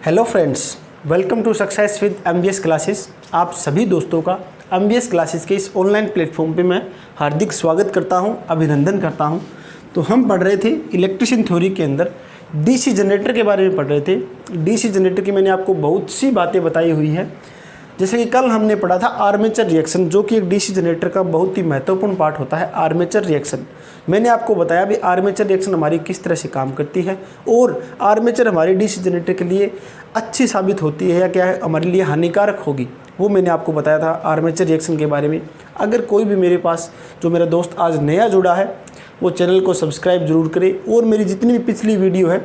Hello friends, welcome to success with MBS classes. आप सभी दोस्तों का एमबीएस क्लासेस के इस ऑनलाइन प्लेटफॉर्म पे मैं हार्दिक स्वागत करता हूं, अभिनंदन करता हूं। तो हम पढ़ रहे थे इलेक्ट्रिशियन थ्योरी के अंदर डीसी जनरेटर के बारे में पढ़ रहे थे। डीसी जनरेटर की मैंने आपको बहुत सी बातें बताई हुई है। जैसे कि कल हमने पढ़ा था आर्मेचर रिएक्शन, जो कि एक डीसी जनरेटर का बहुत ही महत्वपूर्ण पार्ट होता है, आर्मेचर रिएक्शन। मैंने आपको बताया भी आर्मेचर रिएक्शन हमारी किस तरह से काम करती है और आर्मेचर हमारे डीसी जनरेटर के लिए अच्छी साबित होती है या क्या है हमारे लिए हानिकारक होगी, वो मैंने आपको बताया था आर्मेचर रिएक्शन के बारे में। अगर कोई भी मेरे पास जो मेरा दोस्त आज नया जुड़ा है वो चैनल को सब्सक्राइब जरूर करे और मेरी जितनी भी पिछली वीडियो है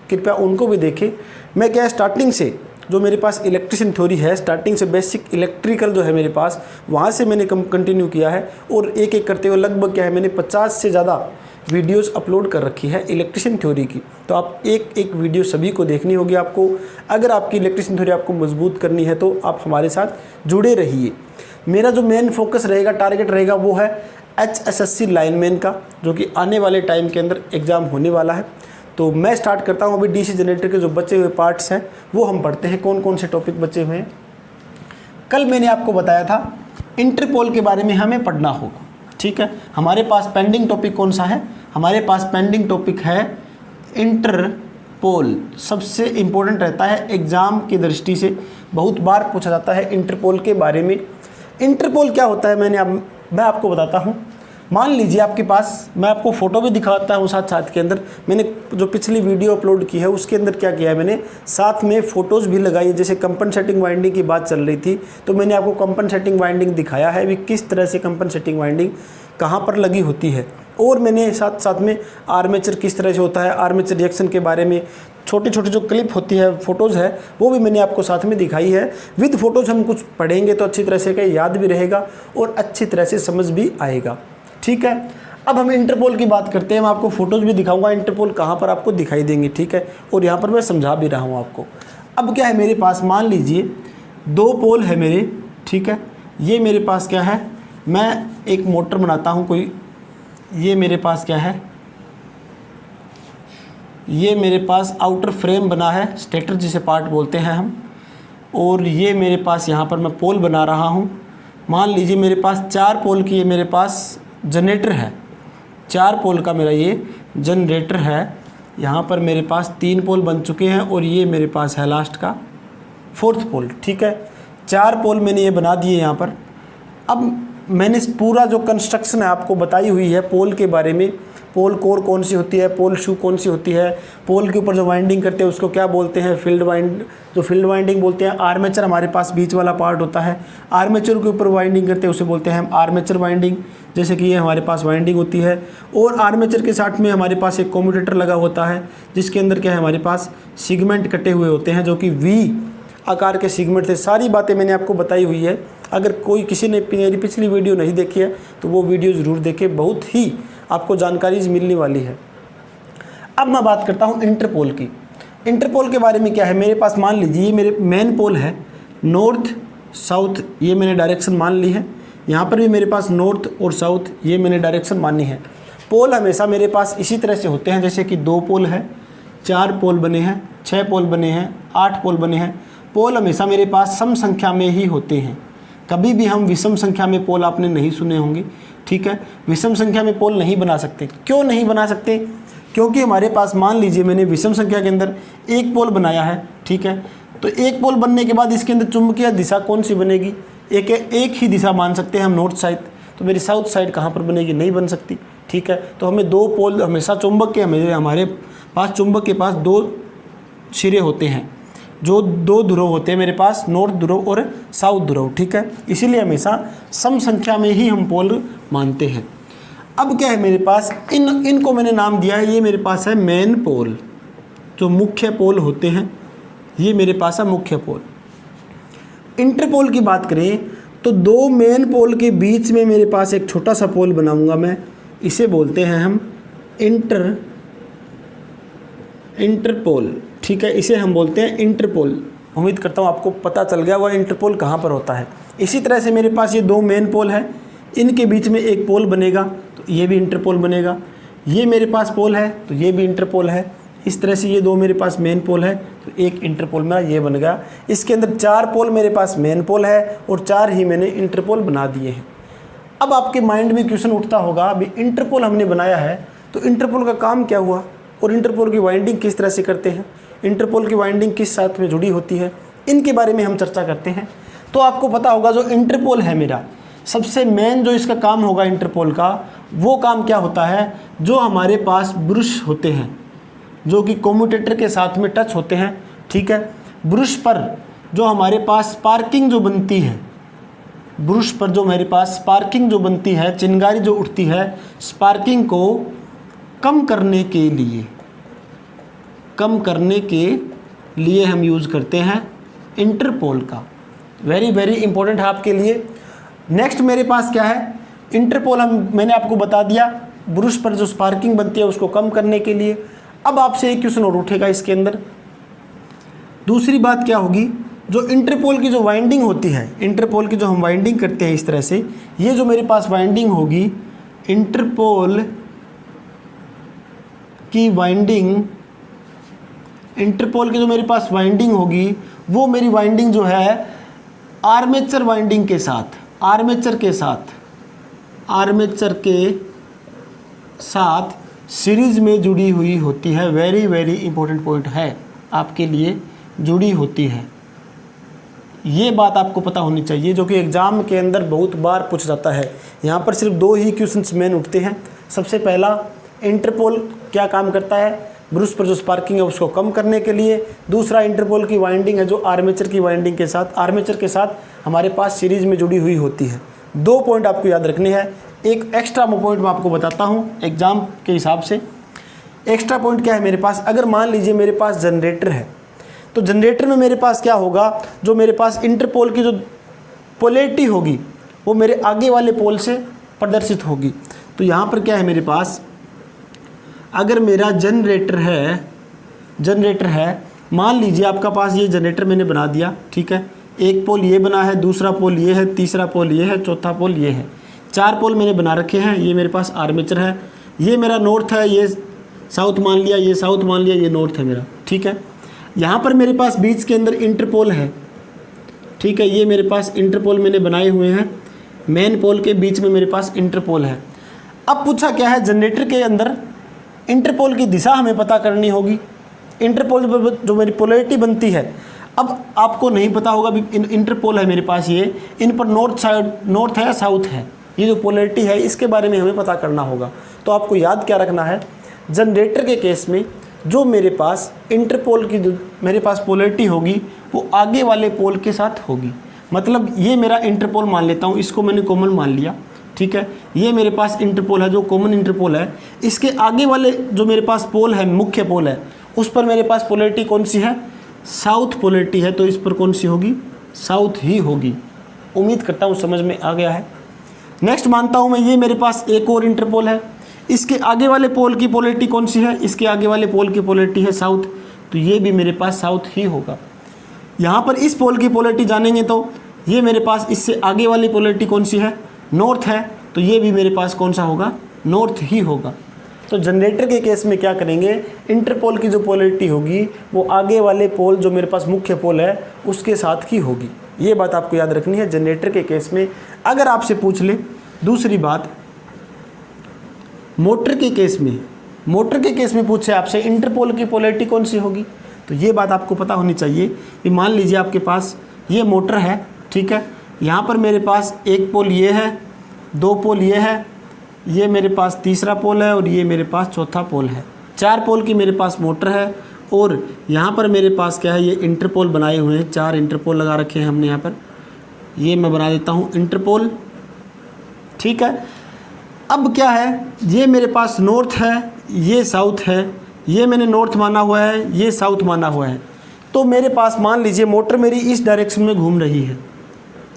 कृपया उनको भी देखें। मैं क्या है स्टार्टिंग से जो मेरे पास इलेक्ट्रिशियन थ्योरी है, स्टार्टिंग से बेसिक इलेक्ट्रिकल जो है मेरे पास, वहाँ से मैंने कंटिन्यू किया है और एक एक करते हुए लगभग क्या है मैंने 50 से ज़्यादा वीडियोस अपलोड कर रखी है इलेक्ट्रिशियन थ्योरी की। तो आप एक एक वीडियो सभी को देखनी होगी आपको। अगर आपकी इलेक्ट्रिशियन थ्योरी आपको मजबूत करनी है तो आप हमारे साथ जुड़े रहिए। मेरा जो मेन फोकस रहेगा, टारगेट रहेगा, वो है HSSC लाइनमैन का, जो कि आने वाले टाइम के अंदर एग्ज़ाम होने वाला है। तो मैं स्टार्ट करता हूँ। अभी डीसी जनरेटर के जो बचे हुए पार्ट्स हैं वो हम पढ़ते हैं, कौन कौन से टॉपिक बचे हुए हैं। कल मैंने आपको बताया था इंटरपोल के बारे में हमें पढ़ना होगा, ठीक है। हमारे पास पेंडिंग टॉपिक कौन सा है? हमारे पास पेंडिंग टॉपिक है इंटरपोल। सबसे इम्पोर्टेंट रहता है, एग्ज़ाम की दृष्टि से बहुत बार पूछा जाता है इंटरपोल के बारे में। इंटरपोल क्या होता है मैं आपको बताता हूँ। मान लीजिए आपके पास, मैं आपको फ़ोटो भी दिखाता हूँ साथ साथ के अंदर। मैंने जो पिछली वीडियो अपलोड की है उसके अंदर क्या किया है, मैंने साथ में फ़ोटोज़ भी लगाई है। जैसे कंपनसेटिंग वाइंडिंग की बात चल रही थी तो मैंने आपको कंपनसेटिंग वाइंडिंग दिखाया है भी किस तरह से कंपनसेटिंग वाइंडिंग कहाँ पर लगी होती है। और मैंने साथ साथ में आर्मेचर किस तरह से होता है, आर्मेचर रिएक्शन के बारे में छोटी छोटी जो क्लिप होती है, फ़ोटोज़ है, वो भी मैंने आपको साथ में दिखाई है। विद फ़ोटोज़ हम कुछ पढ़ेंगे तो अच्छी तरह से याद भी रहेगा और अच्छी तरह से समझ भी आएगा, ठीक है। अब हम इंटरपोल की बात करते हैं। मैं आपको फोटोज़ भी दिखाऊंगा इंटरपोल कहाँ पर आपको दिखाई देंगे, ठीक है। और यहाँ पर मैं समझा भी रहा हूँ आपको। अब क्या है मेरे पास, मान लीजिए 2 पोल है मेरे, ठीक है। ये मेरे पास क्या है, मैं एक मोटर बनाता हूँ कोई। ये मेरे पास क्या है, ये मेरे पास आउटर फ्रेम बना है, स्टेटर जिसे पार्ट बोलते हैं हम। और ये मेरे पास यहाँ पर मैं पोल बना रहा हूँ। मान लीजिए मेरे पास 4 पोल की ये मेरे पास जनरेटर है, 4 पोल का मेरा ये जनरेटर है। यहाँ पर मेरे पास 3 पोल बन चुके हैं और ये मेरे पास है लास्ट का 4th पोल, ठीक है। 4 पोल मैंने ये बना दिए यहाँ पर। अब मैंने पूरा जो कंस्ट्रक्शन है आपको बताई हुई है पोल के बारे में। पोल कोर कौन सी होती है, पोल शू कौन सी होती है, पोल के ऊपर जो वाइंडिंग करते हैं उसको क्या बोलते हैं, फील्ड वाइंडिंग बोलते हैं। आर्मेचर हमारे पास बीच वाला पार्ट होता है, आर्मेचर के ऊपर वाइंडिंग करते हैं उसे बोलते हैं हम आर्मेचर वाइंडिंग। जैसे कि ये हमारे पास वाइंडिंग होती है और आर्मेचर के साथ में हमारे पास एक कम्यूटेटर लगा होता है जिसके अंदर क्या है हमारे पास सिगमेंट कटे हुए होते हैं, जो कि वी आकार के सिगमेंट थे। सारी बातें मैंने आपको बताई हुई है। अगर कोई किसी ने मेरी पिछली वीडियो नहीं देखी है तो वो वीडियो ज़रूर देखें, बहुत ही आपको जानकारी मिलने वाली है। अब मैं बात करता हूँ इंटरपोल की। इंटरपोल के बारे में क्या है, मेरे पास मान लीजिए ये मेरे मेन पोल है, नॉर्थ साउथ ये मैंने डायरेक्शन मान ली है। यहाँ पर भी मेरे पास नॉर्थ और साउथ ये मैंने डायरेक्शन मानी है। पोल हमेशा मेरे पास इसी तरह से होते हैं, जैसे कि 2 पोल है, 4 पोल बने हैं, 6 पोल बने हैं, 8 पोल बने हैं। पोल हमेशा मेरे पास सम संख्या में ही होते हैं। कभी भी हम विषम संख्या में पोल आपने नहीं सुने होंगे, ठीक है। विषम संख्या में पोल नहीं बना सकते। क्यों नहीं बना सकते? क्योंकि हमारे पास मान लीजिए मैंने विषम संख्या के अंदर 1 पोल बनाया है, ठीक है। तो 1 पोल बनने के बाद इसके अंदर चुंबकीय दिशा कौन सी बनेगी? एक ही दिशा मान सकते हैं हम, नॉर्थ साइड। तो मेरी साउथ साइड कहाँ पर बनेगी? नहीं बन सकती, ठीक है। तो हमें 2 पोल हमेशा चुंबक के, हमारे पास चुंबक के पास 2 सिरे होते हैं, जो 2 ध्रुव होते हैं मेरे पास, नॉर्थ ध्रुव और साउथ ध्रुव, ठीक है। इसीलिए हमेशा सम संख्या में ही हम पोल मानते हैं। अब क्या है मेरे पास, इनको मैंने नाम दिया है, ये मेरे पास है मेन पोल, जो मुख्य पोल होते हैं, ये मेरे पास है मुख्य पोल। इंटरपोल की बात करें तो 2 मेन पोल के बीच में मेरे पास एक छोटा सा पोल बनाऊंगा मैं, इसे बोलते हैं हम इंटरपोल, ठीक है। इसे हम बोलते हैं इंटरपोल। उम्मीद करता हूँ आपको पता चल गया वह इंटरपोल कहाँ पर होता है। इसी तरह से मेरे पास ये 2 मेन पोल है, इनके बीच में एक पोल बनेगा तो ये भी इंटरपोल बनेगा। ये मेरे पास पोल है तो ये भी इंटरपोल है। इस तरह से ये 2 मेरे पास मेन पोल है तो एक इंटरपोल मेरा ये बन गया। इसके अंदर 4 पोल मेरे पास मेन पोल है और 4 ही मैंने इंटरपोल बना दिए हैं। अब आपके माइंड में क्वेश्चन उठता होगा, अभी इंटरपोल हमने बनाया है तो इंटरपोल का काम क्या हुआ और इंटरपोल की वाइंडिंग किस तरह से करते हैं, इंटरपोल की वाइंडिंग किस साथ में जुड़ी होती है, इनके बारे में हम चर्चा करते हैं। तो आपको पता होगा जो इंटरपोल है मेरा, सबसे मेन जो इसका काम होगा इंटरपोल का, वो काम क्या होता है, जो हमारे पास ब्रश होते हैं जो कि कम्यूटेटर के साथ में टच होते हैं, ठीक है। ब्रश पर जो हमारे पास स्पार्किंग जो बनती है, ब्रश पर जो मेरे पास स्पार्किंग जो बनती है, चिंगारी जो उठती है, स्पार्किंग को कम करने के लिए हम यूज़ करते हैं इंटरपोल का। वेरी वेरी इंपॉर्टेंट है आपके लिए। नेक्स्ट मेरे पास क्या है, इंटरपोल मैंने आपको बता दिया, ब्रश पर जो स्पार्किंग बनती है उसको कम करने के लिए। अब आपसे एक क्वेश्चन और उठेगा इसके अंदर, दूसरी बात क्या होगी, जो इंटरपोल की जो वाइंडिंग होती है, इंटरपोल की जो हम वाइंडिंग करते हैं इस तरह से, ये जो मेरे पास वाइंडिंग होगी, इंटरपोल की जो मेरे पास वाइंडिंग होगी, वो मेरी वाइंडिंग जो है आर्मेचर वाइंडिंग के साथ, आर्मेचर के साथ सीरीज में जुड़ी हुई होती है। वेरी वेरी इंपॉर्टेंट पॉइंट है आपके लिए, जुड़ी होती है। ये बात आपको पता होनी चाहिए, जो कि एग्ज़ाम के अंदर बहुत बार पूछा जाता है। यहाँ पर सिर्फ 2 ही क्वेश्चंस मेन उठते हैं। सबसे पहला, इंटरपोल क्या काम करता है, ब्रश पर जो स्पार्किंग है उसको कम करने के लिए। दूसरा, इंटरपोल की वाइंडिंग है जो आर्मेचर की वाइंडिंग के साथ, आर्मेचर के साथ हमारे पास सीरीज में जुड़ी हुई होती है। 2 पॉइंट आपको याद रखने हैं। एक एक्स्ट्रा पॉइंट मैं आपको बताता हूँ एग्ज़ाम के हिसाब से। एक्स्ट्रा पॉइंट क्या है मेरे पास, अगर मान लीजिए मेरे पास जनरेटर है, तो जनरेटर में मेरे पास क्या होगा, जो मेरे पास इंटरपोल की जो पोलैरिटी होगी वो मेरे आगे वाले पोल से प्रदर्शित होगी। तो यहाँ पर क्या है मेरे पास, अगर मेरा जनरेटर है, मान लीजिए आपका पास ये जनरेटर मैंने बना दिया, ठीक है। एक पोल ये बना है, दूसरा पोल ये है, तीसरा पोल ये है, चौथा पोल ये है, 4 पोल मैंने बना रखे हैं। ये मेरे पास आर्मेचर है, ये मेरा नॉर्थ है, ये साउथ मान लिया, ये साउथ मान लिया, ये नॉर्थ है मेरा, ठीक है। यहाँ पर मेरे पास बीच के अंदर इंटरपोल है, ठीक है। ये मेरे पास इंटरपोल मैंने बनाए हुए हैं, मेन पोल के बीच में मेरे पास इंटरपोल है। अब पूछा क्या है, जनरेटर के अंदर इंटरपोल की दिशा हमें पता करनी होगी। इंटरपोल पर जो मेरी पोलैरिटी बनती है, अब आपको नहीं पता होगा भी इंटरपोल है मेरे पास, ये इन पर नॉर्थ है या साउथ है, ये जो पोलैरिटी है इसके बारे में हमें पता करना होगा। तो आपको याद क्या रखना है, जनरेटर के केस में जो मेरे पास इंटरपोल की जो मेरे पास पोलैरिटी होगी वो आगे वाले पोल के साथ होगी। मतलब ये मेरा इंटरपोल मान लेता हूँ, इसको मैंने कॉमन मान लिया, ठीक है। ये मेरे पास इंटरपोल है जो कॉमन इंटरपोल है, इसके आगे वाले जो मेरे पास पोल है, मुख्य पोल है, उस पर मेरे पास पोलैरिटी कौन सी है, साउथ पोलैरिटी है, तो इस पर कौन सी होगी, साउथ ही होगी। उम्मीद करता हूँ समझ में आ गया है। नेक्स्ट मानता हूँ मैं, ये मेरे पास एक और इंटरपोल है, इसके आगे वाले पोल की पोलैरिटी कौन सी है, इसके आगे वाले पोल की पोलैरिटी है साउथ, तो ये भी मेरे पास साउथ ही होगा। यहाँ पर इस पोल की पोलैरिटी जानेंगे तो ये मेरे पास इससे आगे वाली पोलैरिटी कौन सी है, नॉर्थ है, तो ये भी मेरे पास कौन सा होगा, नॉर्थ ही होगा। तो जनरेटर के केस में क्या करेंगे, इंटरपोल की जो पोलैरिटी होगी वो आगे वाले पोल जो मेरे पास मुख्य पोल है उसके साथ ही होगी। ये बात आपको याद रखनी है जनरेटर के केस में। अगर आपसे पूछ ले दूसरी बात, मोटर के केस में पूछे आपसे इंटरपोल की पोलैरिटी कौन सी होगी, तो ये बात आपको पता होनी चाहिए कि मान लीजिए आपके पास ये मोटर है, ठीक है। यहाँ पर मेरे पास एक पोल ये है, 2 पोल ये है, ये मेरे पास तीसरा पोल है और ये मेरे पास चौथा पोल है। 4 पोल की मेरे पास मोटर है और यहाँ पर मेरे पास क्या है, ये इंटरपोल बनाए हुए हैं, 4 इंटरपोल लगा रखे हैं हमने यहाँ पर। ये मैं बना देता हूँ इंटरपोल, ठीक है। अब क्या है, ये मेरे पास नॉर्थ है, ये साउथ है, ये मैंने नॉर्थ माना हुआ है, ये साउथ माना हुआ है। तो मेरे पास मान लीजिए मोटर मेरी इस डायरेक्शन में घूम रही है,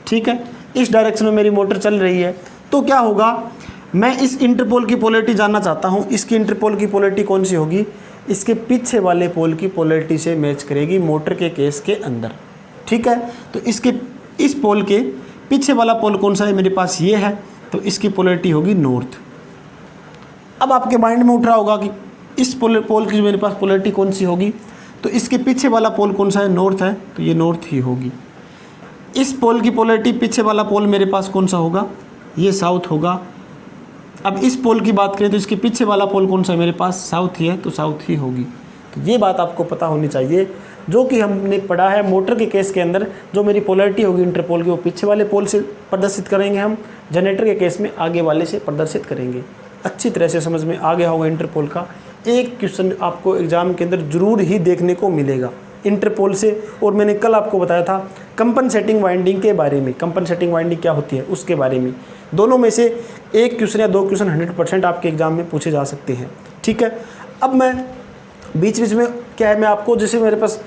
ठीक है, इस डायरेक्शन में मेरी मोटर चल रही है। तो क्या होगा, मैं इस इंटरपोल की पोलैरिटी जानना चाहता हूँ, इसकी इंटरपोल की पोलैरिटी कौन सी होगी, इसके पीछे वाले पोल की पोलैरिटी से मैच करेगी मोटर के केस के अंदर, ठीक है। तो इसके इस पोल के पीछे वाला पोल कौन सा है, मेरे पास ये है, तो इसकी पोलैरिटी होगी नॉर्थ। अब आपके माइंड में उठ रहा होगा कि इस पोल की जो मेरे पास पोलैरिटी कौन सी होगी, तो इसके पीछे वाला पोल कौन सा है, नॉर्थ है, तो ये नॉर्थ ही होगी। इस पोल की पोलैरिटी, पीछे वाला पोल मेरे पास कौन सा होगा, ये साउथ होगा। अब इस पोल की बात करें तो इसके पीछे वाला पोल कौन सा है मेरे पास, साउथ ही है, तो साउथ ही होगी। तो ये बात आपको पता होनी चाहिए, जो कि हमने पढ़ा है मोटर के केस के अंदर जो मेरी पोलैरिटी होगी इंटरपोल की, वो पीछे वाले पोल से प्रदर्शित करेंगे हम, जनरेटर के केस में आगे वाले से प्रदर्शित करेंगे। अच्छी तरह से समझ में आ गया होगा इंटरपोल का। एक क्वेश्चन आपको एग्जाम के अंदर जरूर ही देखने को मिलेगा इंटरपोल से। और मैंने कल आपको बताया था कंपनसेटिंग वाइंडिंग के बारे में, कंपनसेटिंग वाइंडिंग क्या होती है उसके बारे में। दोनों में से एक क्वेश्चन या दो क्वेश्चन 100% आपके एग्जाम में पूछे जा सकते हैं, ठीक है। अब मैं बीच बीच में क्या है, मैं आपको जैसे मेरे पास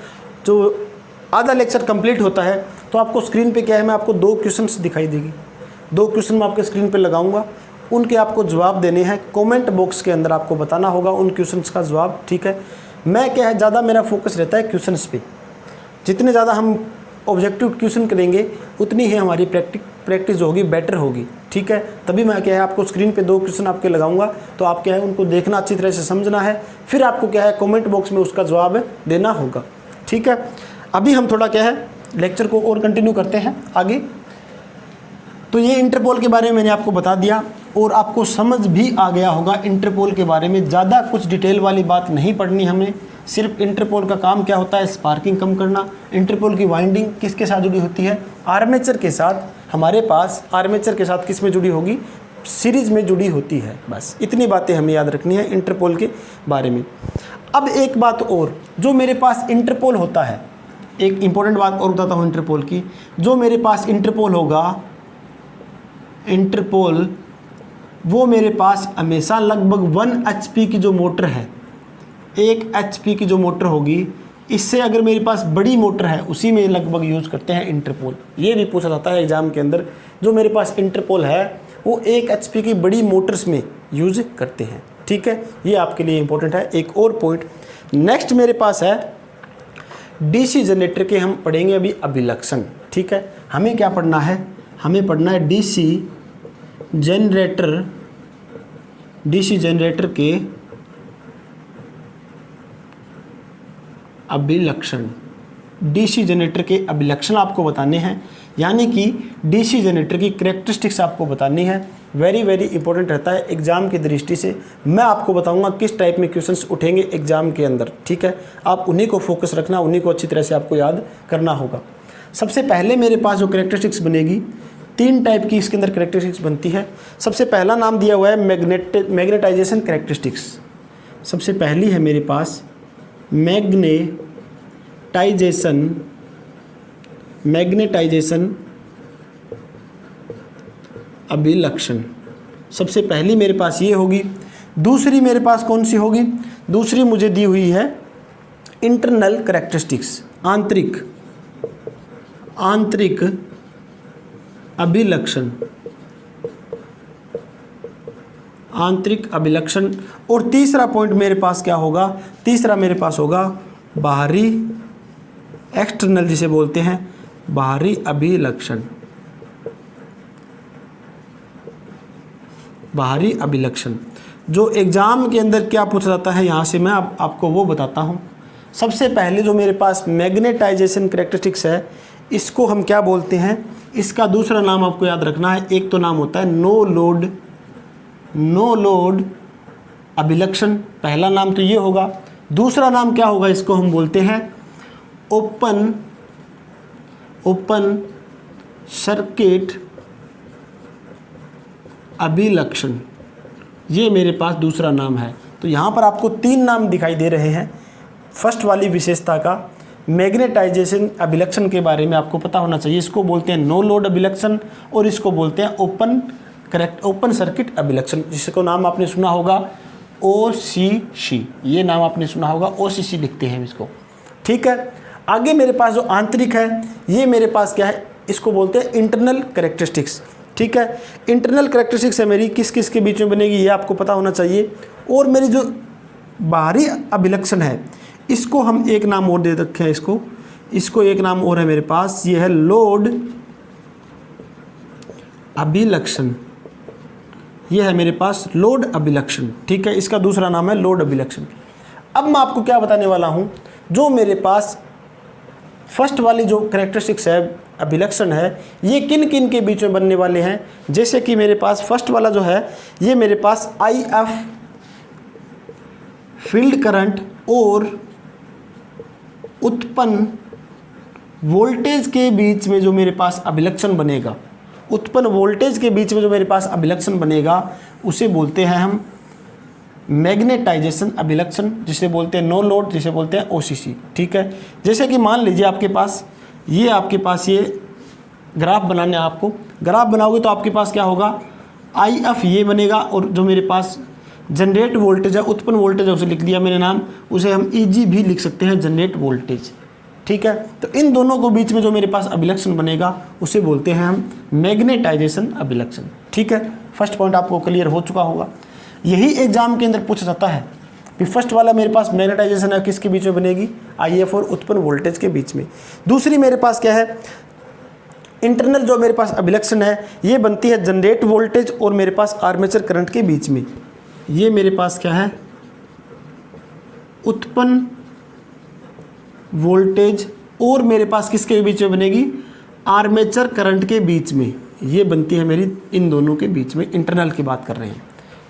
जो आधा लेक्चर कंप्लीट होता है तो आपको स्क्रीन पे क्या है, मैं आपको 2 क्वेश्चंस दिखाई देगी, 2 क्वेश्चन मैं आपके स्क्रीन पे लगाऊंगा, उनके आपको जवाब देने हैं। कमेंट बॉक्स के अंदर आपको बताना होगा उन क्वेश्चंस का जवाब, ठीक है। मैं क्या है, ज़्यादा मेरा फोकस रहता है क्वेश्चंस पे। जितने ज़्यादा हम ऑब्जेक्टिव क्वेश्चन करेंगे उतनी ही हमारी प्रैक्टिस होगी, बेटर होगी, ठीक है। तभी मैं क्या है आपको स्क्रीन पे 2 क्वेश्चन आपके लगाऊंगा, तो आप क्या है उनको देखना, अच्छी तरह से समझना है, फिर आपको क्या है कमेंट बॉक्स में उसका जवाब देना होगा, ठीक है। अभी हम थोड़ा क्या है लेक्चर को और कंटिन्यू करते हैं आगे। तो ये इंटरपोल के बारे में मैंने आपको बता दिया और आपको समझ भी आ गया होगा इंटरपोल के बारे में। ज़्यादा कुछ डिटेल वाली बात नहीं पढ़नी हमें, सिर्फ इंटरपोल का काम क्या होता है, स्पार्किंग कम करना। इंटरपोल की वाइंडिंग किसके साथ जुड़ी होती है, आर्मेचर के साथ। हमारे पास आर्मेचर के साथ किस में जुड़ी होगी, सीरीज में जुड़ी होती है। बस इतनी बातें हमें याद रखनी है इंटरपोल के बारे में। अब एक बात और, जो मेरे पास इंटरपोल होता है, एक इंपॉर्टेंट बात और बताता हूँ इंटरपोल की। जो मेरे पास इंटरपोल होगा, इंटरपोल वो मेरे पास हमेशा लगभग 1 HP की जो मोटर है, 1 HP की जो मोटर होगी, इससे अगर मेरे पास बड़ी मोटर है उसी में लगभग यूज़ करते हैं इंटरपोल। ये भी पूछा जाता है एग्जाम के अंदर, जो मेरे पास इंटरपोल है वो 1 HP की बड़ी मोटर्स में यूज़ करते हैं, ठीक है। ये आपके लिए इंपॉर्टेंट है। एक और पॉइंट नेक्स्ट मेरे पास है डीसी जनरेटर के, हम पढ़ेंगे अभी अभिलक्षण, ठीक है। हमें क्या पढ़ना है, हमें पढ़ना है डीसी जनरेटर के अभिलक्षण। डीसी जनरेटर के अभिलक्षण आपको बताने हैं, यानी कि डीसी जनरेटर की कैरेक्टरिस्टिक्स आपको बतानी है। वेरी वेरी इंपॉर्टेंट रहता है एग्जाम की दृष्टि से। मैं आपको बताऊंगा किस टाइप में क्वेश्चंस उठेंगे एग्जाम के अंदर, ठीक है। आप उन्हीं को फोकस रखना, उन्हीं को अच्छी तरह से आपको याद करना होगा। सबसे पहले मेरे पास जो कैरेक्टरिस्टिक्स बनेगी, 3 टाइप की इसके अंदर कैरेक्टरिस्टिक्स बनती है। सबसे पहला नाम दिया हुआ है मैग्नेटाइजेशन कैरेक्टरिस्टिक्स। सबसे पहली है मेरे पास मैग्नेटाइजेशन अभिलक्षण। सबसे पहली मेरे पास ये होगी। दूसरी मेरे पास कौन सी होगी, दूसरी मुझे दी हुई है इंटरनल कैरेक्टरिस्टिक्स, आंतरिक अभिलक्षण, आंतरिक अभिलक्षण। और तीसरा पॉइंट मेरे पास क्या होगा, तीसरा मेरे पास होगा बाहरी, एक्सटर्नल जिसे बोलते हैं, बाहरी अभिलक्षण, बाहरी अभिलक्षण। जो एग्जाम के अंदर क्या पूछा जाता है, यहाँ से मैं आपको वो बताता हूँ। सबसे पहले जो मेरे पास मैग्नेटाइजेशन कैरेक्टरिस्टिक्स है, इसको हम क्या बोलते हैं, इसका दूसरा नाम आपको याद रखना है। एक तो नाम होता है नो लोड अभिलक्षण, पहला नाम तो ये होगा। दूसरा नाम क्या होगा, इसको हम बोलते हैं ओपन सर्किट अभिलक्षण। ये मेरे पास दूसरा नाम है। तो यहाँ पर आपको 3 नाम दिखाई दे रहे हैं। फर्स्ट वाली विशेषता का मैग्नेटाइजेशन अभिलक्षण के बारे में आपको पता होना चाहिए। इसको बोलते हैं नो लोड अभिलक्षण और इसको बोलते हैं ओपन सर्किट अभिलक्षण, जिसको नाम आपने सुना होगा OCC। ये नाम आपने सुना होगा, OCC लिखते हैं इसको, ठीक है। आगे मेरे पास जो आंतरिक है, ये मेरे पास क्या है, इसको बोलते हैं इंटरनल कैरेक्टरिस्टिक्स, ठीक है। इंटरनल कैरेक्टरिस्टिक्स है मेरी, किस किस के बीच में बनेगी ये आपको पता होना चाहिए। और मेरी जो बाहरी अभिलक्षण है, इसको हम एक नाम और दे रखे हैं, इसको एक नाम और है मेरे पास, ये है लोड अभिलक्षण। ये है मेरे पास लोड अभिलक्षण, ठीक है। इसका दूसरा नाम है लोड अभिलक्षण। अब मैं आपको क्या बताने वाला हूँ, जो मेरे पास फर्स्ट वाली जो करेक्टरिस्टिक्स है, अभिलक्षण है, ये किन किन के बीच में बनने वाले हैं। जैसे कि मेरे पास फर्स्ट वाला जो है ये मेरे पास आई एफ फील्ड करंट और उत्पन्न वोल्टेज के बीच में जो मेरे पास अभिलक्षण बनेगा, उत्पन्न वोल्टेज के बीच में जो मेरे पास अभिलक्षण बनेगा उसे बोलते हैं हम मैग्नेटाइजेशन अभिलक्षण, जिसे बोलते हैं नो लोड, जिसे बोलते हैं ओसीसी। ठीक है, जैसे कि मान लीजिए आपके पास ये ग्राफ बनाने, आपको ग्राफ बनाओगे तो आपके पास क्या होगा, आई एफ ये बनेगा और जो मेरे पास जनरेट वोल्टेज है, उत्पन्न वोल्टेज है, उसे लिख दिया मैंने नाम, उसे हम ईजी भी लिख सकते हैं, जनरेट वोल्टेज। ठीक है, तो इन दोनों को बीच में जो मेरे पास अभिलक्षण बनेगा उसे बोलते हैं हम मैग्नेटाइजेशन अभिलक्षण। ठीक है, फर्स्ट पॉइंट आपको क्लियर हो चुका होगा। यही एग्जाम के अंदर पूछा जाता है कि फर्स्ट वाला मेरे पास मैग्नेटाइजेशन है किसके बीच में बनेगी, आई एफ और उत्पन्न वोल्टेज के बीच में। दूसरी मेरे पास क्या है, इंटरनल जो मेरे पास अभिलक्षण है ये बनती है जनरेट वोल्टेज और मेरे पास आर्मेचर करंट के बीच में। ये मेरे पास क्या है, उत्पन्न वोल्टेज और मेरे पास किसके बीच में बनेगी, आर्मेचर करंट के बीच में। ये बनती है मेरी इन दोनों के बीच में, इंटरनल की बात कर रहे हैं।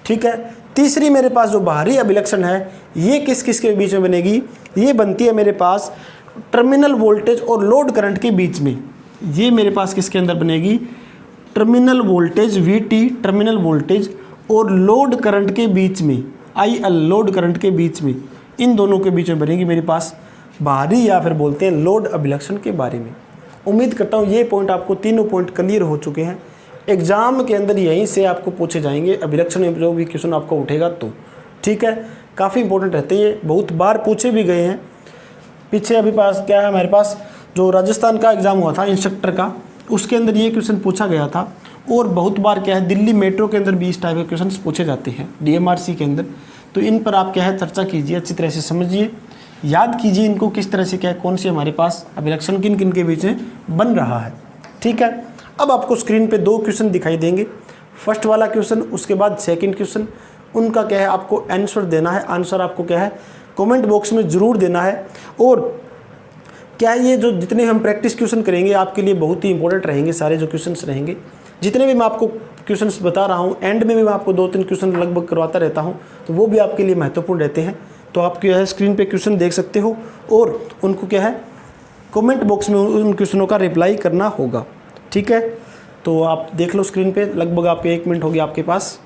ठीक है, तीसरी मेरे पास जो बाहरी अभिलक्षण है ये किस किस के बीच में बनेगी, ये बनती है मेरे पास टर्मिनल वोल्टेज और लोड करंट के बीच में। ये मेरे पास किसके अंदर बनेगी, terminal voltage VT, terminal voltage और लोड करंट के बीच में, आई एल, लोड करंट के बीच में। इन दोनों के बीच में बनेगी मेरे पास बाहरी या फिर बोलते हैं लोड अभिलक्षण के बारे में। उम्मीद करता हूँ ये पॉइंट आपको, तीनों पॉइंट क्लियर हो चुके हैं। एग्जाम के अंदर यहीं से आपको पूछे जाएंगे, अभिलक्षण में जो भी क्वेश्चन आपको उठेगा तो। ठीक है, काफ़ी इंपॉर्टेंट रहते हैं ये, बहुत बार पूछे भी गए हैं। पीछे अभी पास क्या है, हमारे पास जो राजस्थान का एग्ज़ाम हुआ था इंस्ट्रक्टर का, उसके अंदर ये क्वेश्चन पूछा गया था। और बहुत बार क्या है, दिल्ली मेट्रो के अंदर भी इस टाइप के क्वेश्चन पूछे जाते हैं, डीएमआरसी के अंदर। तो इन पर आप क्या है चर्चा कीजिए, अच्छी तरह से समझिए, याद कीजिए इनको किस तरह से क्या है, कौन सी हमारे पास अभिलक्षण किन किन के बीच में बन रहा है। ठीक है, अब आपको स्क्रीन पे 2 क्वेश्चन दिखाई देंगे, फर्स्ट वाला क्वेश्चन, उसके बाद सेकंड क्वेश्चन। उनका क्या है, आपको आंसर देना है। आंसर आपको क्या है, कमेंट बॉक्स में ज़रूर देना है। और क्या है, ये जो जितने हम प्रैक्टिस क्वेश्चन करेंगे आपके लिए बहुत ही इंपॉर्टेंट रहेंगे, सारे जो क्वेश्चंस रहेंगे, जितने भी मैं आपको क्वेश्चंस बता रहा हूँ, एंड में भी मैं आपको 2-3 क्वेश्चन लगभग करवाता रहता हूँ, तो वो भी आपके लिए महत्वपूर्ण रहते हैं। तो आप क्या है स्क्रीन पे क्वेश्चन देख सकते हो और उनको क्या है कमेंट बॉक्स में उन क्वेश्चनों का रिप्लाई करना होगा। ठीक है, तो आप देख लो स्क्रीन पे, लगभग आपके 1 मिनट हो गया आपके पास।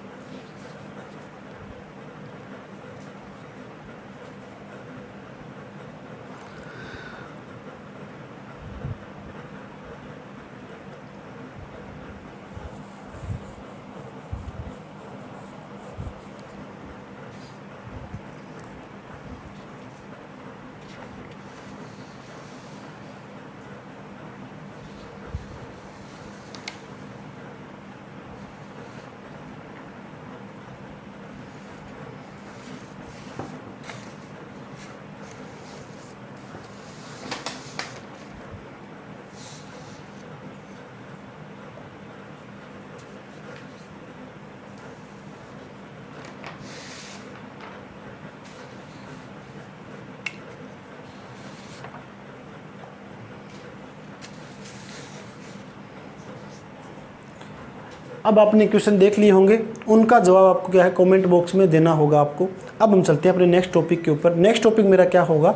अब आपने क्वेश्चन देख लिए होंगे, उनका जवाब आपको क्या है कमेंट बॉक्स में देना होगा आपको। अब हम चलते हैं अपने नेक्स्ट टॉपिक के ऊपर। नेक्स्ट टॉपिक मेरा क्या होगा,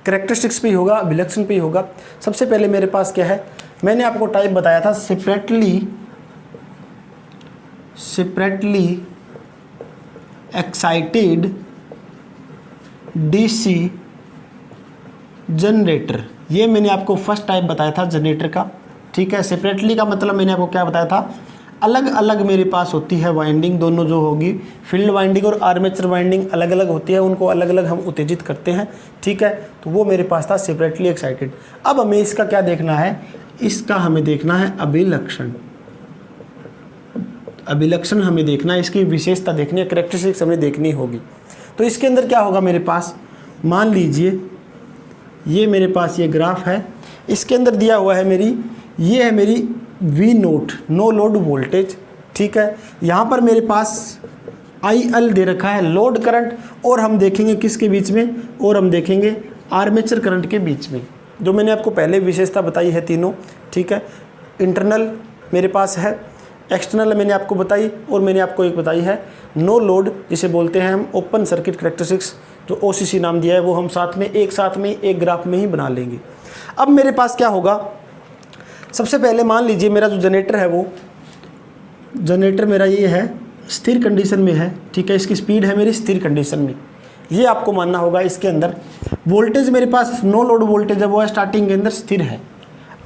कैरेक्टरिस्टिक्स पे ही होगा, अभिलक्षण पे ही होगा। सबसे पहले मेरे पास क्या है, मैंने आपको टाइप बताया था सेपरेटली एक्साइटेड डीसी जनरेटर। ये मैंने आपको फर्स्ट टाइप बताया था जनरेटर का। ठीक है, सेपरेटली का मतलब मैंने आपको क्या बताया था, अलग अलग मेरे पास होती है वाइंडिंग, दोनों जो होगी फील्ड वाइंडिंग और आर्मेचर वाइंडिंग अलग अलग होती है, उनको अलग अलग हम उत्तेजित करते हैं। ठीक है, तो वो मेरे पास था सेपरेटली एक्साइटेड। अब हमें इसका क्या देखना है, इसका हमें देखना है अभिलक्षण। अभिलक्षण हमें देखना है, इसकी विशेषता देखनी है, कैरेक्टरिस्टिक्स हमें देखनी होगी। तो इसके अंदर क्या होगा मेरे पास, मान लीजिए ये मेरे पास ये ग्राफ है, इसके अंदर दिया हुआ है ये है मेरी V0 नो लोड वोल्टेज। ठीक है, यहाँ पर मेरे पास IL दे रखा है लोड करंट, और हम देखेंगे किसके बीच में, और हम देखेंगे आर्मेचर करंट के बीच में, जो मैंने आपको पहले विशेषता बताई है तीनों, ठीक है। इंटरनल मेरे पास है, एक्सटर्नल मैंने आपको बताई, और मैंने आपको एक बताई है नो लोड, जिसे बोलते हैं हम ओपन सर्किट करैक्टरिस्टिक्स, जो OCC नाम दिया है, वो हम एक साथ में एक ग्राफ में ही बना लेंगे। अब मेरे पास क्या होगा, सबसे पहले मान लीजिए मेरा जो जनरेटर है, वो जनरेटर मेरा ये है, स्थिर कंडीशन में है, ठीक है। इसकी स्पीड है मेरी स्थिर कंडीशन में, ये आपको मानना होगा। इसके अंदर वोल्टेज मेरे पास नो लोड वोल्टेज है, वो है स्टार्टिंग के अंदर स्थिर है।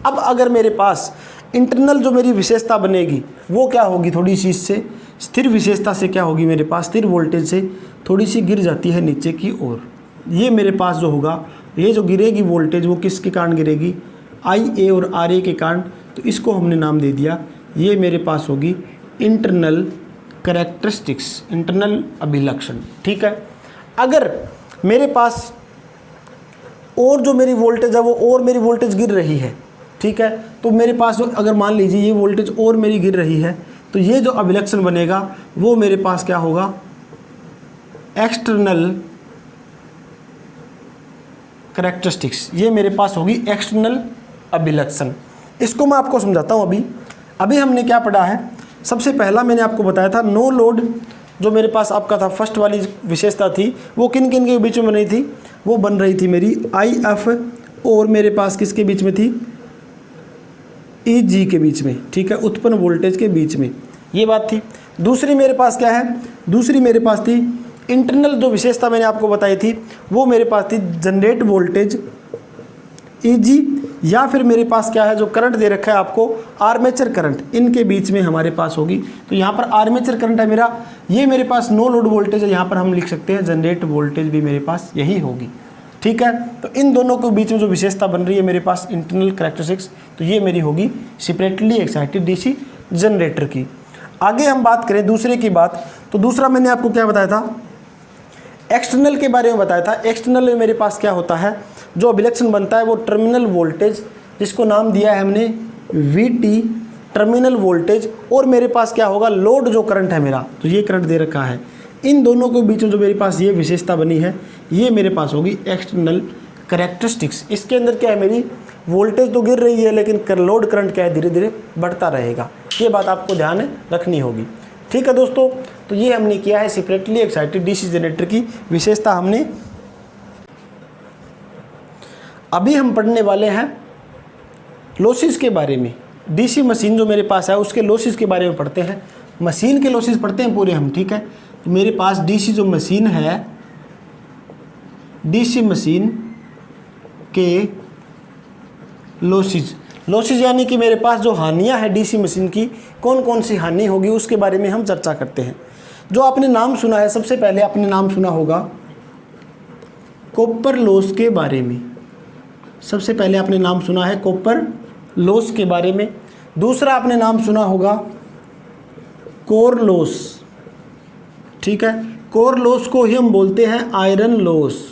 अब अगर मेरे पास इंटरनल जो मेरी विशेषता बनेगी वो क्या होगी, थोड़ी सी इससे स्थिर विशेषता से क्या होगी, मेरे पास स्थिर वोल्टेज से थोड़ी सी गिर जाती है नीचे की ओर। ये मेरे पास जो होगा, ये जो गिरेगी वोल्टेज, वो किसके कारण गिरेगी, IA और RA के कारण। तो इसको हमने नाम दे दिया, ये मेरे पास होगी इंटरनल करैक्टरिस्टिक्स, इंटरनल अभिलक्षण, ठीक है। अगर मेरे पास और जो मेरी वोल्टेज है वो और मेरी वोल्टेज गिर रही है, ठीक है, तो मेरे पास अगर मान लीजिए ये वोल्टेज और मेरी गिर रही है, तो ये जो अभिलक्षण बनेगा वो मेरे पास क्या होगा, एक्सटर्नल करैक्टरिस्टिक्स, ये मेरे पास होगी एक्सटर्नल अभिलक्षण। इसको मैं आपको समझाता हूँ। अभी हमने क्या पढ़ा है, सबसे पहला मैंने आपको बताया था नो लोड, जो मेरे पास आपका था फर्स्ट वाली विशेषता थी, वो किन किन के बीच में बन रही थी, वो बन रही थी मेरी IF और मेरे पास किसके बीच में थी, EG के बीच में, ठीक है, उत्पन्न वोल्टेज के बीच में, ये बात थी। दूसरी मेरे पास क्या है, दूसरी मेरे पास थी इंटरनल, जो विशेषता मैंने आपको बताई थी वो मेरे पास थी जनरेट वोल्टेज EG, या फिर मेरे पास क्या है, जो करंट दे रखा है आपको आर्मेचर करंट, इनके बीच में हमारे पास होगी। तो यहाँ पर आर्मेचर करंट है मेरा, ये मेरे पास नो लोड वोल्टेज है, यहाँ पर हम लिख सकते हैं जनरेट वोल्टेज भी मेरे पास यही होगी, ठीक है। तो इन दोनों के बीच में जो विशेषता बन रही है मेरे पास इंटरनल करैक्टरिस्टिक्स, तो ये मेरी होगी सेपरेटली एक्साइटेड DC जनरेटर की। आगे हम बात करें दूसरे की बात, तो दूसरा मैंने आपको क्या बताया था, एक्सटर्नल के बारे में बताया था। एक्सटर्नल में मेरे पास क्या होता है, जो अभिलक्षण बनता है वो टर्मिनल वोल्टेज, जिसको नाम दिया है हमने VT टर्मिनल वोल्टेज, और मेरे पास क्या होगा, लोड जो करंट है मेरा, तो ये करंट दे रखा है, इन दोनों के बीच में जो मेरे पास ये विशेषता बनी है, ये मेरे पास होगी एक्सटर्नल करैक्टरिस्टिक्स। इसके अंदर क्या है, मेरी वोल्टेज तो गिर रही है लेकिन लोड करंट क्या है, धीरे धीरे बढ़ता रहेगा। ये बात आपको ध्यान रखनी होगी, ठीक है दोस्तों। तो ये हमने किया है सेपरेटली एक्साइटेड DC जनरेटर की विशेषता हमने। अभी हम पढ़ने वाले हैं लॉसेस के बारे में। DC मशीन जो मेरे पास है उसके लॉसेस के बारे में पढ़ते हैं, मशीन के लॉसेस पढ़ते हैं पूरे हम, ठीक है। तो मेरे पास DC जो मशीन है, DC मशीन के लॉसेस यानी कि मेरे पास जो हानियां हैं DC मशीन की, कौन कौन सी हानि होगी उसके बारे में हम चर्चा करते हैं। जो आपने नाम सुना है, सबसे पहले आपने नाम सुना होगा कॉपर लॉस के बारे में, सबसे पहले आपने नाम सुना है कॉपर लॉस के बारे में। दूसरा आपने नाम सुना होगा कोर लॉस, ठीक है, कोर लॉस को ही हम बोलते हैं आयरन लॉस,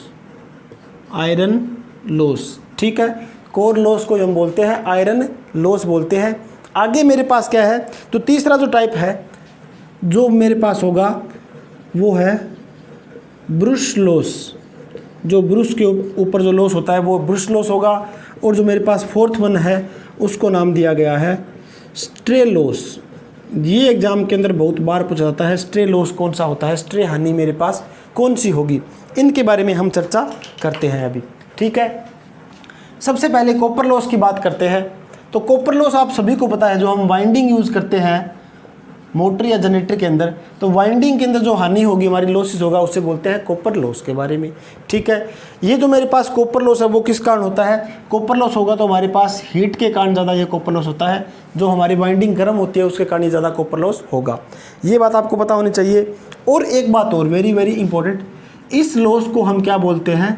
आयरन लॉस, ठीक है, कोर लॉस को हम बोलते हैं आयरन लॉस बोलते हैं। आगे मेरे पास क्या है, तो तीसरा जो टाइप है जो मेरे पास होगा वो है ब्रुश लॉस, जो ब्रुश के ऊपर जो लॉस होता है वो ब्रुश लॉस होगा। और जो मेरे पास फोर्थ वन है उसको नाम दिया गया है स्ट्रे लॉस। ये एग्जाम के अंदर बहुत बार पूछा जाता है, स्ट्रे लॉस कौन सा होता है, स्ट्रे हानि मेरे पास कौन सी होगी, इनके बारे में हम चर्चा करते हैं अभी, ठीक है। सबसे पहले कॉपर लॉस की बात करते हैं। तो कॉपर लॉस आप सभी को पता है, जो हम वाइंडिंग यूज़ करते हैं मोटर या जनरेटर के अंदर, तो वाइंडिंग के अंदर जो हानि होगी, हमारी लॉसेस होगा, उससे बोलते हैं कॉपर लॉस के बारे में, ठीक है। ये जो मेरे पास कॉपर लॉस है वो किस कारण होता है, कॉपर लॉस होगा तो हमारे पास हीट के कारण ज़्यादा ये कॉपर लॉस होता है, जो हमारी वाइंडिंग गर्म होती है उसके कारण ही ज़्यादा कॉपर लॉस होगा। ये बात आपको पता होनी चाहिए। और एक बात और वेरी वेरी इंपॉर्टेंट, इस लॉस को हम क्या बोलते हैं,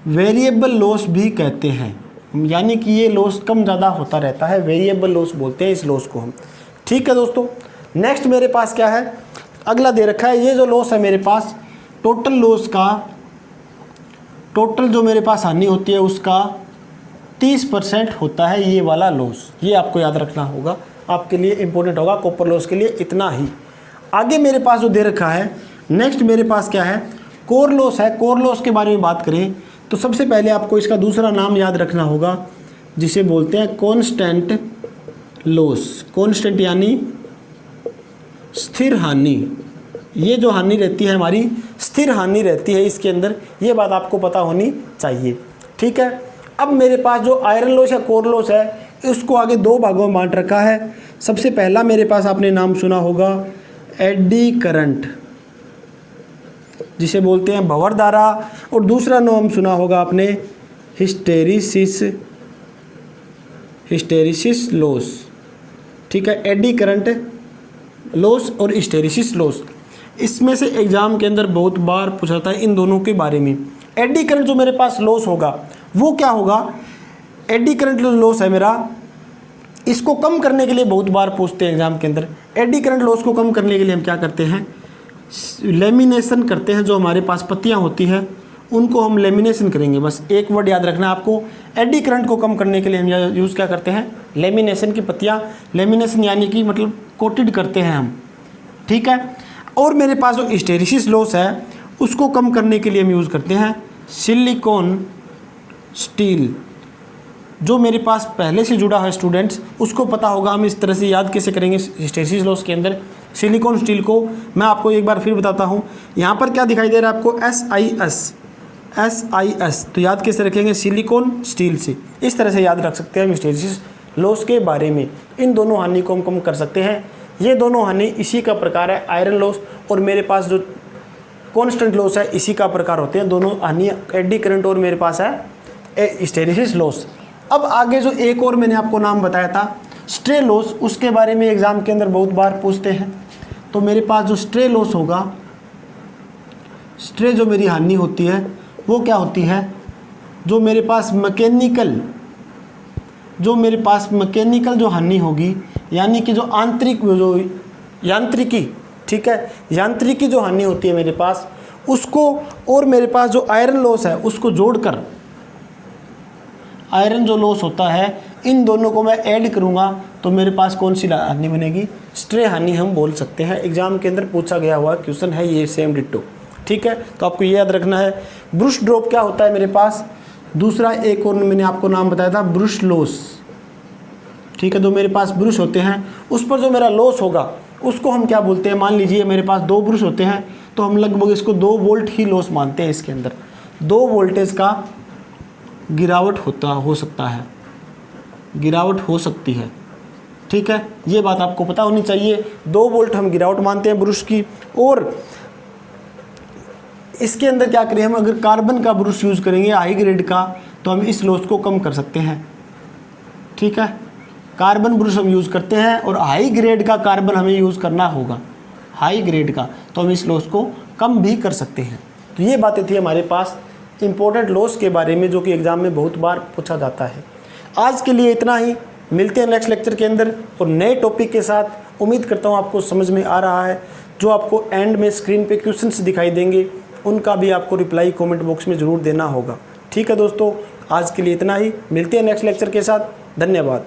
वेरिएबल लॉस भी कहते हैं, यानी कि ये लॉस कम ज़्यादा होता रहता है, वेरिएबल लॉस बोलते हैं इस लॉस को हम, ठीक है दोस्तों। नेक्स्ट मेरे पास क्या है, अगला दे रखा है, ये जो लॉस है मेरे पास टोटल लॉस का, टोटल जो मेरे पास हानि होती है उसका 30% होता है ये वाला लॉस। ये आपको याद रखना होगा, आपके लिए इंपॉर्टेंट होगा, कॉपर लॉस के लिए इतना ही। आगे मेरे पास जो दे रखा है नेक्स्ट मेरे पास क्या है, कोर लॉस है। कोर लॉस के बारे में बात करें तो सबसे पहले आपको इसका दूसरा नाम याद रखना होगा, जिसे बोलते हैं कांस्टेंट लॉस। कांस्टेंट यानी स्थिर हानि। ये जो हानि रहती है हमारी स्थिर हानि रहती है इसके अंदर, ये बात आपको पता होनी चाहिए। ठीक है, अब मेरे पास जो आयरन लॉस या कोर लॉस है उसको आगे दो भागों में बांट रखा है। सबसे पहला मेरे पास आपने नाम सुना होगा एडी करंट, जिसे बोलते हैं भंवर धारा, और दूसरा नाम सुना होगा आपने हिस्टेरिसिस लॉस। ठीक है, एडी करंट लॉस और हिस्टेरिसिस लॉस, इसमें से एग्जाम के अंदर बहुत बार पूछा जाता है इन दोनों के बारे में। एडी करंट जो मेरे पास लॉस होगा वो क्या होगा, एडी करंट लॉस है मेरा, इसको कम करने के लिए बहुत बार पूछते हैं एग्जाम के अंदर। एडी करंट लॉस को कम करने के लिए हम क्या करते हैं, लेमिनेशन करते हैं। जो हमारे पास पत्तियां होती हैं उनको हम लेमिनेशन करेंगे। बस एक वर्ड याद रखना आपको, एडी करंट को कम करने के लिए हम यूज़ क्या करते हैं, लेमिनेशन की पत्तियां। लेमिनेशन यानी कि मतलब कोटेड करते हैं हम। ठीक है, और मेरे पास जो हिस्टेरिसिस लॉस है उसको कम करने के लिए हम यूज़ करते हैं सिलिकॉन स्टील। जो मेरे पास पहले से जुड़ा है स्टूडेंट्स, उसको पता होगा हम इस तरह से याद कैसे करेंगे हिस्टेरिसिस लॉस के अंदर सिलिकॉन स्टील को। मैं आपको एक बार फिर बताता हूँ, यहाँ पर क्या दिखाई दे रहा है आपको, SIS, तो याद कैसे रखेंगे, सिलिकॉन स्टील से। इस तरह से याद रख सकते हैं हम हिस्टेरिसिस लॉस के बारे में। इन दोनों हानि को हम कम कर सकते हैं। ये दोनों हानि इसी का प्रकार है, आयरन लॉस और मेरे पास जो कांस्टेंट लॉस है इसी का प्रकार होते हैं। दोनों हानि एडी करंट और मेरे पास है हिस्टेरिसिस लॉस। अब आगे जो एक और मैंने आपको नाम बताया था स्ट्रे लॉस, उसके बारे में एग्जाम के अंदर बहुत बार पूछते हैं। तो मेरे पास जो स्ट्रे लॉस होगा, स्ट्रे जो मेरी हानि होती है वो क्या होती है, जो मेरे पास मैकेनिकल जो हानि होगी, यानी कि जो यांत्रिकी, ठीक है, यांत्रिकी जो हानि होती है मेरे पास उसको, और मेरे पास जो आयरन लॉस है उसको जोड़कर आयरन जो लॉस होता है, इन दोनों को मैं ऐड करूंगा तो मेरे पास कौन सी हानि बनेगी, स्ट्रे हानि हम बोल सकते हैं। एग्जाम के अंदर पूछा गया हुआ क्वेश्चन है ये, सेम डिट्टो। ठीक है, तो आपको ये याद रखना है। ब्रुश ड्रॉप क्या होता है मेरे पास, दूसरा एक और मैंने आपको नाम बताया था ब्रुश लॉस। ठीक है, जो मेरे पास ब्रुश होते हैं उस पर जो मेरा लॉस होगा उसको हम क्या बोलते हैं, मान लीजिए मेरे पास 2 ब्रुश होते हैं तो हम लगभग इसको 2 वोल्ट ही लॉस मानते हैं। इसके अंदर 2 वोल्टेज का गिरावट हो सकती है। ठीक है, ये बात आपको पता होनी चाहिए। 2 वोल्ट हम गिरावट मानते हैं ब्रुश की। और इसके अंदर क्या करें हम, अगर कार्बन का ब्रुश यूज़ करेंगे हाई ग्रेड का तो हम इस लॉस को कम कर सकते हैं। ठीक है, कार्बन ब्रुश हम यूज़ करते हैं और हाई ग्रेड का कार्बन हमें यूज़ करना होगा, हाई ग्रेड का, तो हम इस लॉस को कम भी कर सकते हैं। तो ये बातें थी हमारे पास इंपॉर्टेंट लॉस के बारे में, जो कि एग्ज़ाम में बहुत बार पूछा जाता है। आज के लिए इतना ही, मिलते हैं नेक्स्ट लेक्चर के अंदर और नए टॉपिक के साथ। उम्मीद करता हूँ आपको समझ में आ रहा है। जो आपको एंड में स्क्रीन पे क्वेश्चंस दिखाई देंगे उनका भी आपको रिप्लाई कमेंट बॉक्स में ज़रूर देना होगा। ठीक है दोस्तों, आज के लिए इतना ही, मिलते हैं नेक्स्ट लेक्चर के साथ। धन्यवाद।